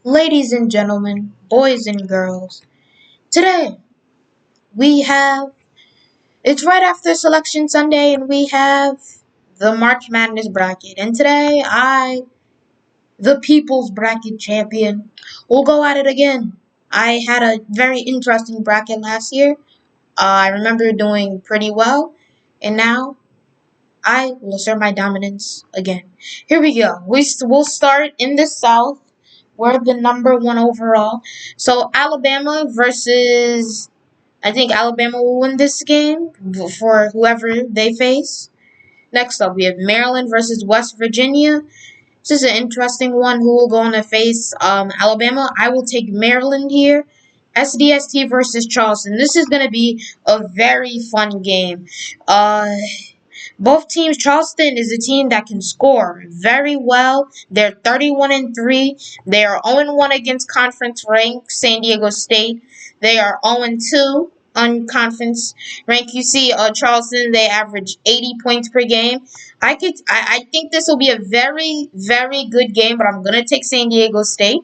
Ladies and gentlemen, boys and girls, today we have it's right after Selection Sunday and we have the March Madness bracket. And today the People's Bracket champion, will go at it again. I had a very interesting bracket last year. I remember doing pretty well, and now I will assert my dominance again. Here we go. We'll start in the South. We're the number one overall. So Alabama versus, I think Alabama will win this game for whoever they face. Next up, we have Maryland versus West Virginia. This is an interesting one. Who will go on to face Alabama? I will take Maryland here. SDST versus Charleston. This is going to be a very fun game. Uh, both teams, Charleston is a team that can score very well. They're 31 and 3. They are 0 and 1 against conference rank San Diego State. They are 0 and 2 on conference rank. You see, Charleston, they average 80 points per game. I think this will be a very, very good game, but I'm gonna take San Diego State.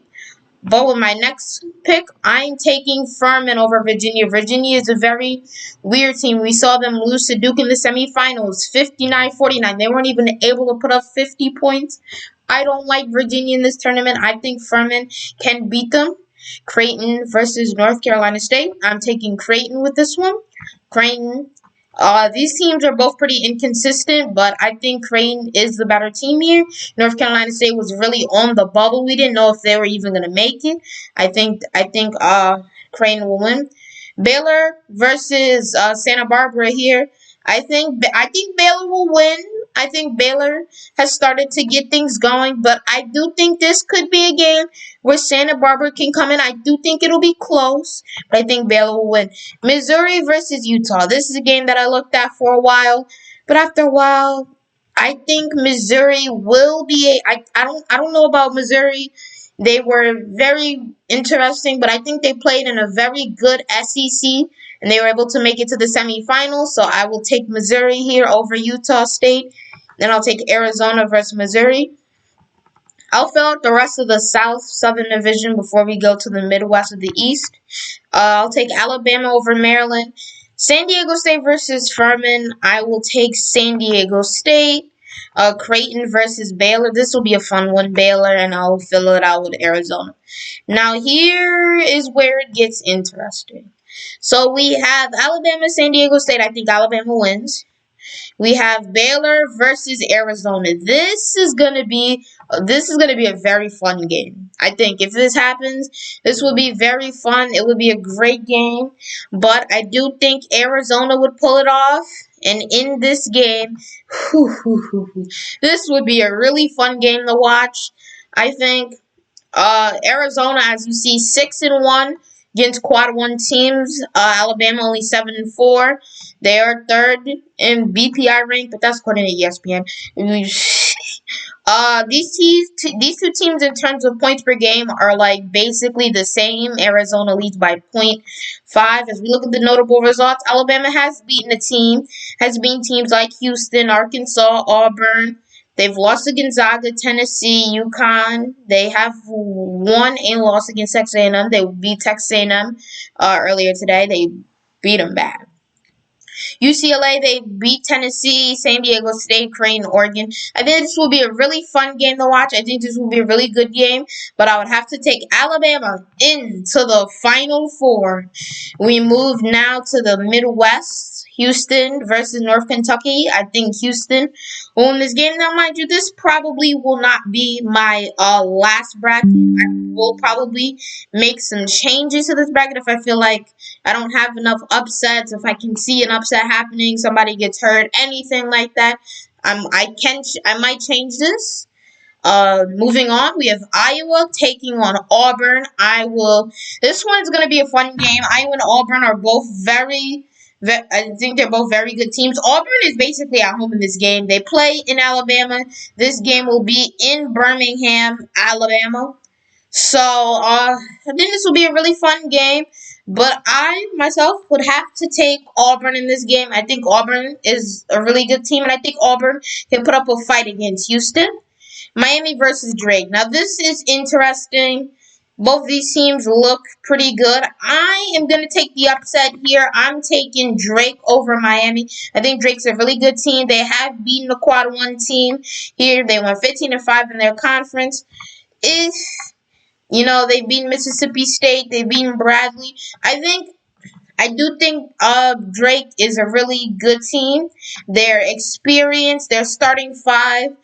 But with my next pick, I'm taking Furman over Virginia. Virginia is a very weird team. We saw them lose to Duke in the semifinals, 59-49. They weren't even able to put up 50 points. I don't like Virginia in this tournament. I think Furman can beat them. Creighton versus North Carolina State. I'm taking Creighton with this one. Creighton. These teams are both pretty inconsistent, but I think Creighton is the better team here. North Carolina State was really on the bubble. We didn't know if they were even going to make it. I think Creighton will win. Baylor versus Santa Barbara here. I think Baylor will win. I think Baylor has started to get things going, but I do think this could be a game where Santa Barbara can come in. I do think it'll be close, but I think Baylor will win. Missouri versus Utah. This is a game that I looked at for a while, but after a while, I think Missouri will be. I don't know about Missouri. They were very interesting, but I think they played in a very good SEC and they were able to make it to the semifinals. So I will take Missouri here over Utah State. Then I'll take Arizona versus Missouri. I'll fill out the rest of the Southern Division before we go to the Midwest of the East. I'll take Alabama over Maryland. San Diego State versus Furman. I will take San Diego State. Creighton versus Baylor. This will be a fun one, Baylor, and I'll fill it out with Arizona. Now, here is where it gets interesting. So we have Alabama, San Diego State. I think Alabama wins. We have Baylor versus Arizona. This is gonna be a very fun game. I think if this happens, this will be very fun. It would be a great game, but I do think Arizona would pull it off. And in this game, this would be a really fun game to watch. I think Arizona, as you see, 6-1 against quad one teams. Alabama only 7-4. They are third in BPI rank, but that's according to ESPN. These two teams in terms of points per game are like basically the same. Arizona leads by .5. As we look at the notable results, Alabama has beaten teams like Houston, Arkansas, Auburn. They've lost to Gonzaga, Tennessee, UConn. They have won and lost against Texas A&M. They beat Texas A&M earlier today. They beat them bad. UCLA, they beat Tennessee, San Diego State, Creighton, Oregon. I think this will be a really fun game to watch. I think this will be a really good game, but I would have to take Alabama into the Final Four. We move now to the Midwest. Houston versus North Kentucky. I think Houston will win this game. Now, mind you, this probably will not be my last bracket. I will probably make some changes to this bracket if I feel like I don't have enough upsets. If I can see an upset happening, somebody gets hurt, anything like that, I might change this. Moving on, we have Iowa taking on Auburn. This one's gonna be a fun game. Iowa and Auburn are both I think they're both very good teams. Auburn is basically at home in this game. They play in Alabama. This game will be in Birmingham, Alabama. So, I think this will be a really fun game. But I, myself, would have to take Auburn in this game. I think Auburn is a really good team, and I think Auburn can put up a fight against Houston. Miami versus Drake. Now, this is interesting. Both these teams look pretty good. I am going to take the upset here. I'm taking Drake over Miami. I think Drake's a really good team. They have beaten the Quad 1 team here. They went 15-5 in their conference. If, they've beaten Mississippi State, they've beaten Bradley. I do think Drake is a really good team. Their experience, their starting five,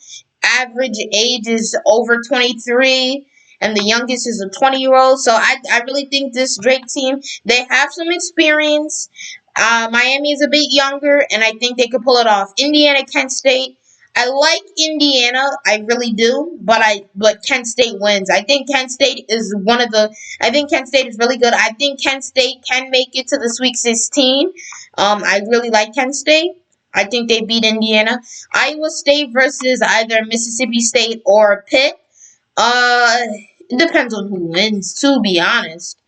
average age is over 23, and the youngest is a 20-year-old. So I really think this Drake team, they have some experience. Miami is a bit younger, and I think they could pull it off. Indiana, Kent State. I like Indiana, I really do, but Kent State wins. I think Kent State is I think Kent State is really good. I think Kent State can make it to the Sweet 16. I really like Kent State. I think they beat Indiana. Iowa State versus either Mississippi State or Pitt. Uh, it depends on who wins, to be honest.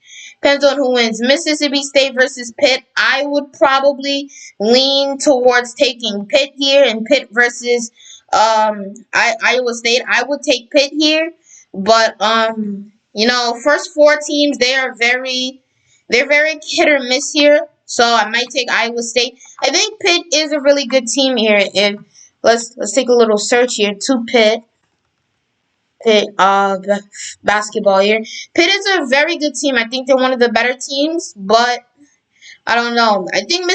Depends on who wins. Mississippi State versus Pitt. I would probably lean towards taking Pitt here, and Pitt versus Iowa State. I would take Pitt here, but first four teams they're very hit or miss here. So I might take Iowa State. I think Pitt is a really good team here. If let's take a little search here to Pitt. Basketball here. Pitt is a very good team. I think they're one of the better teams, but I don't know. I think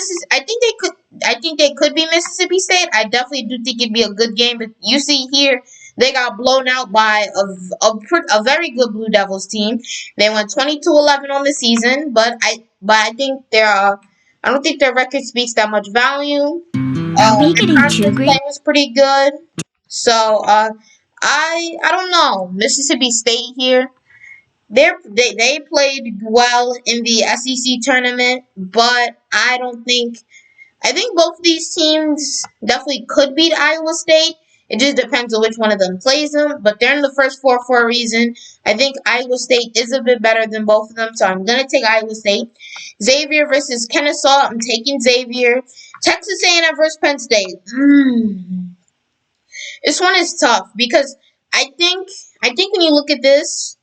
they could be Mississippi State. I definitely do think it'd be a good game. But you see here, they got blown out by a very good Blue Devils team. They went 22-11 on the season, but I think I don't think their record speaks that much value. Their conference play was pretty good. So I don't know. Mississippi State here. They played well in the SEC tournament, but I think both of these teams definitely could beat Iowa State. It just depends on which one of them plays them, but they're in the first four for a reason. I think Iowa State is a bit better than both of them, so I'm gonna take Iowa State. Xavier versus Kennesaw. I'm taking Xavier. Texas A&M versus Penn State. This one is tough because I think when you look at this,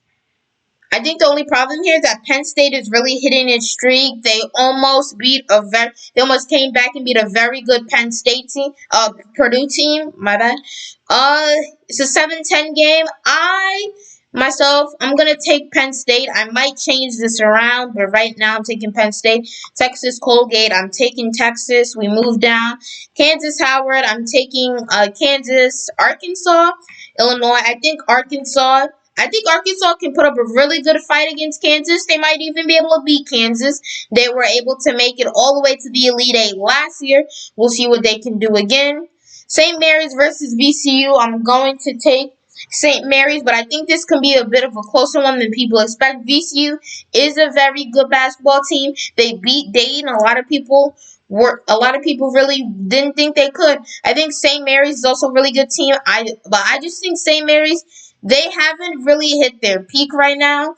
I think the only problem here is that Penn State is really hitting its streak. They almost came back and beat a very good Penn State team, Purdue team. My bad. It's a 7-10 game. I'm gonna take Penn State. I might change this around, but right now I'm taking Penn State. Texas Colgate. I'm taking Texas. We move down. Kansas Howard. I'm taking Kansas. Arkansas. Illinois. I think Arkansas can put up a really good fight against Kansas. They might even be able to beat Kansas. They were able to make it all the way to the Elite Eight last year. We'll see what they can do again. St. Mary's versus VCU. I'm going to take St. Mary's, but I think this can be a bit of a closer one than people expect. VCU is a very good basketball team. They beat Dayton. A lot of people really didn't think they could. I think St. Mary's is also a really good team. But I just think St. Mary's, they haven't really hit their peak right now.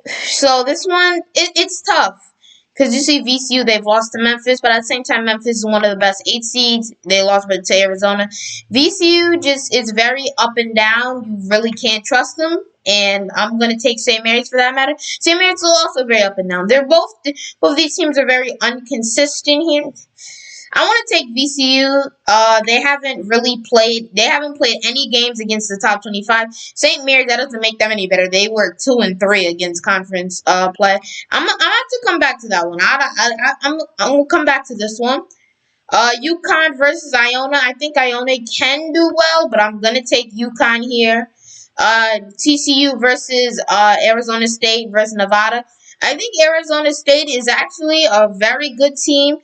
So this one, it's tough. Because you see VCU, they've lost to Memphis, but at the same time, Memphis is one of the best 8 seeds. They lost to Arizona. VCU just is very up and down. You really can't trust them. And I'm going to take St. Mary's for that matter. St. Mary's is also very up and down. Both of these teams are very inconsistent here. I want to take VCU. They haven't played any games against the top 25. St. Mary's, that doesn't make them any better. They were 2-3 against conference play. I'm gonna have to come back to that one. I'm gonna come back to this one. UConn versus Iona. I think Iona can do well, but I'm gonna take UConn here. TCU versus Arizona State versus Nevada. I think Arizona State is actually a very good team.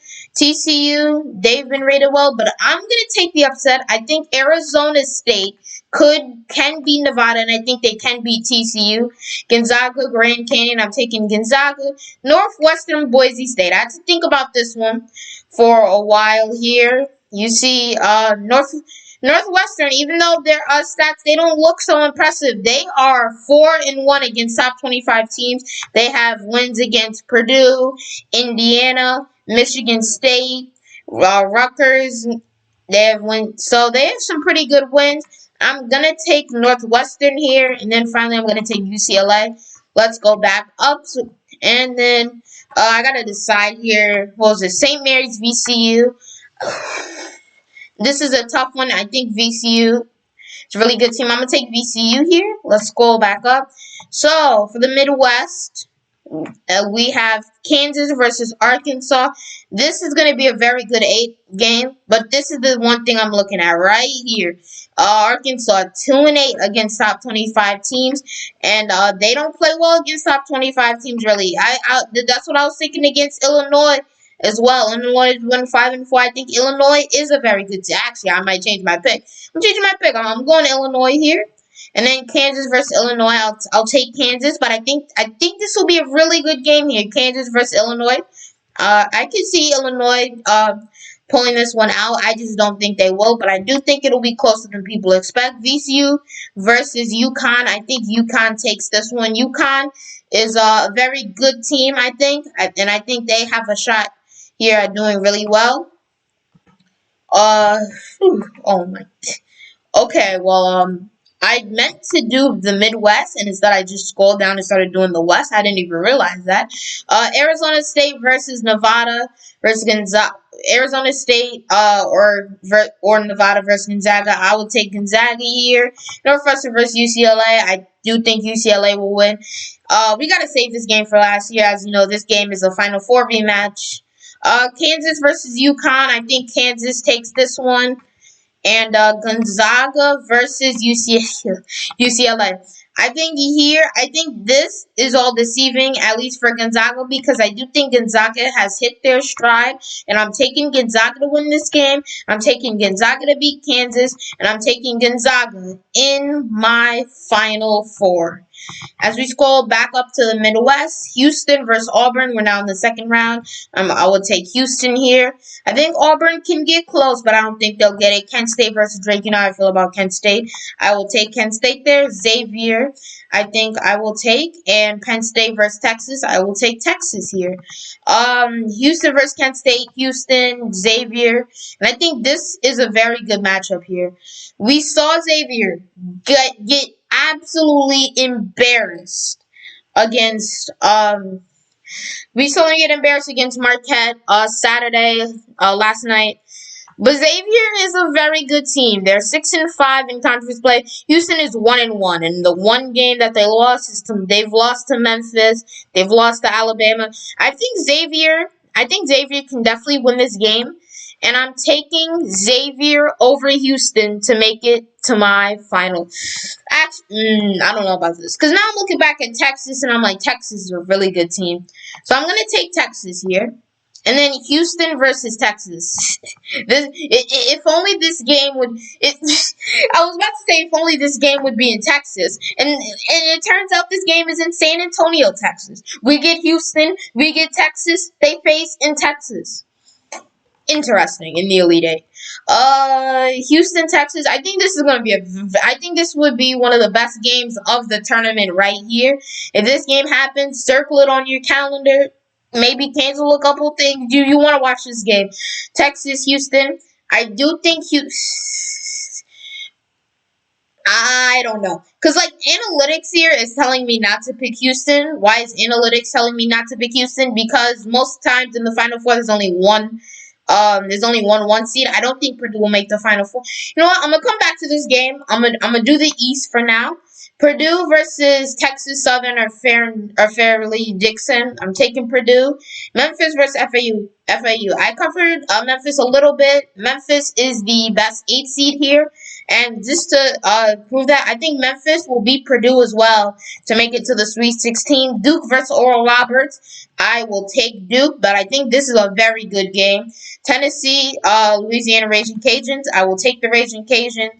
TCU, they've been rated well, but I'm going to take the upset. I think Arizona State can beat Nevada, and I think they can beat TCU. Gonzaga, Grand Canyon, I'm taking Gonzaga. Northwestern, Boise State. I had to think about this one for a while here. You see, Northwestern, even though their stats, they don't look so impressive. They are 4-1 against top 25 teams. They have wins against Purdue, Indiana, Michigan State, Rutgers. They have some pretty good wins. I'm gonna take Northwestern here, and then finally I'm gonna take UCLA. Let's go back up. And then I gotta decide here. What was it? St. Mary's VCU. This is a tough one. I think VCU. It's a really good team. I'm gonna take VCU here. Let's scroll back up. So for the Midwest, we have Kansas versus Arkansas. This is going to be a very good game, but this is the one thing I'm looking at right here. Arkansas 2-8 against top 25 teams, and they don't play well against top 25 teams. Really, that's what I was thinking against Illinois as well. Illinois won 5-4. I think Illinois is a very good team. Actually, I might change my pick. I'm changing my pick. I'm going Illinois here. And then Kansas versus Illinois, I'll take Kansas, but I think this will be a really good game here. Kansas versus Illinois. I can see Illinois pulling this one out. I just don't think they will, but I do think it'll be closer than people expect. VCU versus UConn. I think UConn takes this one. UConn is a very good team, I think, and I think they have a shot here at doing really well. Oh my. Okay, well, I meant to do the Midwest, and instead I just scrolled down and started doing the West. I didn't even realize that. Arizona State versus Nevada versus Gonzaga. Arizona State or Nevada versus Gonzaga. I will take Gonzaga here. Northwestern versus UCLA. I do think UCLA will win. We got to save this game for last year. As you know, this game is a Final Four rematch. Kansas versus UConn. I think Kansas takes this one. And Gonzaga versus UCLA. I think this is all deceiving, at least for Gonzaga, because I do think Gonzaga has hit their stride, and I'm taking Gonzaga to win this game. I'm taking Gonzaga to beat Kansas, and I'm taking Gonzaga in my Final Four. As we scroll back up to the Midwest, Houston versus Auburn. We're now in the second round. I will take Houston here. I think Auburn can get close, but I don't think they'll get it. Kent State versus Drake. You know how I feel about Kent State. I will take Kent State there. Xavier, I think I will take. And Penn State versus Texas. I will take Texas here. Houston versus Kent State. Houston, Xavier. And I think this is a very good matchup here. We saw Xavier get absolutely embarrassed against we saw him get embarrassed against Marquette Saturday last night. But Xavier is a very good team. They're 6-5 in conference play. Houston is 1-1, and the one game that they lost is they've lost to Memphis. They've lost to Alabama. I think Xavier can definitely win this game, and I'm taking Xavier over Houston to make it to my final. Actually, I don't know about this, because now I'm looking back at Texas, and I'm like, Texas is a really good team. So I'm going to take Texas here. And then Houston versus Texas. If only this game would. I was about to say if only this game would be in Texas, and it turns out this game is in San Antonio, Texas. We get Houston, we get Texas. They face in Texas. Interesting in the Elite Eight. Houston, Texas. I think this is going to be I think this would be one of the best games of the tournament right here. If this game happens, circle it on your calendar. Maybe cancel a couple things. You want to watch this game? Texas, Houston. I do think I don't know. Because, like, analytics here is telling me not to pick Houston. Why is analytics telling me not to pick Houston? Because most times in the Final Four, there's only one one seed. I don't think Purdue will make the Final Four. You know what? I'm going to come back to this game. I'm gonna do the East for now. Purdue versus Texas Southern or Fairleigh Dickinson. I'm taking Purdue. Memphis versus FAU. I covered Memphis a little bit. Memphis is the best 8 seed here. And just to prove that, I think Memphis will beat Purdue as well to make it to the Sweet 16. Duke versus Oral Roberts. I will take Duke, but I think this is a very good game. Tennessee, Louisiana Raging Cajuns. I will take the Raging Cajuns.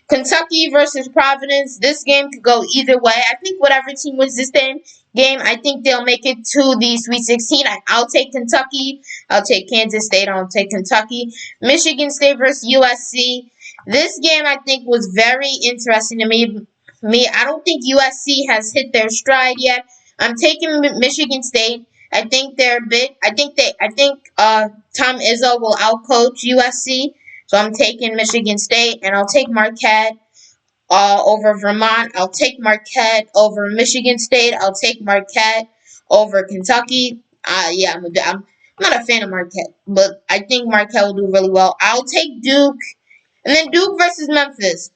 Kentucky versus Providence. This game could go either way. I think whatever team wins this game, I think they'll make it to the Sweet 16. I'll take Kentucky. I'll take Kansas State. I'll take Kentucky. Michigan State versus USC. This game, I think, was very interesting to me. I don't think USC has hit their stride yet. I'm taking Michigan State. I think they're big. I think Tom Izzo will outcoach USC. So I'm taking Michigan State, and I'll take Marquette. over Vermont. I'll take Marquette over Michigan State. I'll take Marquette over Kentucky. Yeah, I'm not a fan of Marquette, but I think Marquette will do really well. I'll take Duke, and then Duke versus Memphis.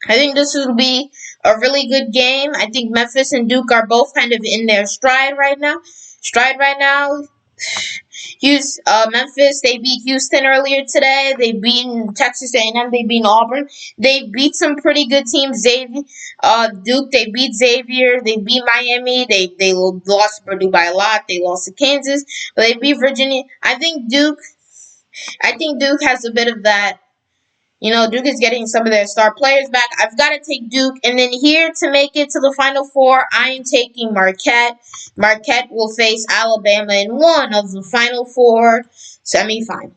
I think this will be a really good game. I think Memphis and Duke are both kind of in their stride right now. Memphis, they beat Houston earlier today. They beat Texas A&M. They beat Auburn. They beat some pretty good teams. Duke, they beat Xavier. They beat Miami. They lost to Purdue by a lot. They lost to Kansas, but they beat Virginia. I think Duke has a bit of that. Duke is getting some of their star players back. I've got to take Duke. And then here to make it to the Final Four, I am taking Marquette. Marquette will face Alabama in one of the Final Four semifinals.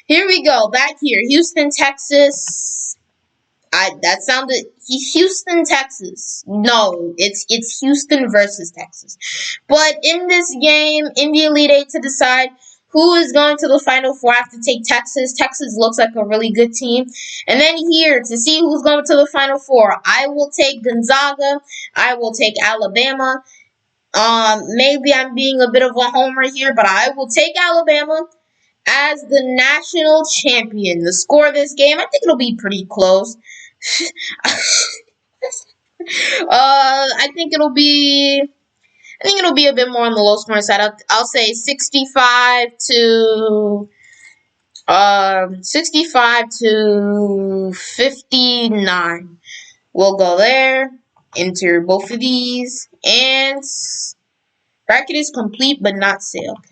Here we go. Back here. Houston, Texas. That sounded Houston, Texas. No, it's Houston versus Texas. But in this game, in the Elite Eight to decide who is going to the Final Four, I have to take Texas. Texas looks like a really good team. And then here, to see who's going to the Final Four, I will take Gonzaga. I will take Alabama. Maybe I'm being a bit of a homer here, but I will take Alabama as the national champion. The score of this game, I think it'll be pretty close. I think it'll be a bit more on the low scoring side. I'll say 65 to 59. We'll go there. Enter both of these, and bracket is complete but not sealed.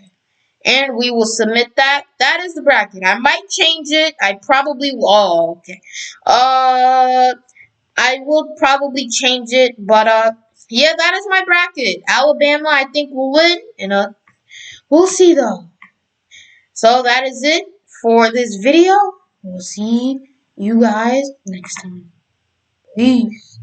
And we will submit that. That is the bracket. I might change it. I probably will. Oh, okay. I will probably change it, but yeah, that is my bracket. Alabama, I think, will win, and we'll see though. So that is it for this video. We'll see you guys next time. Peace.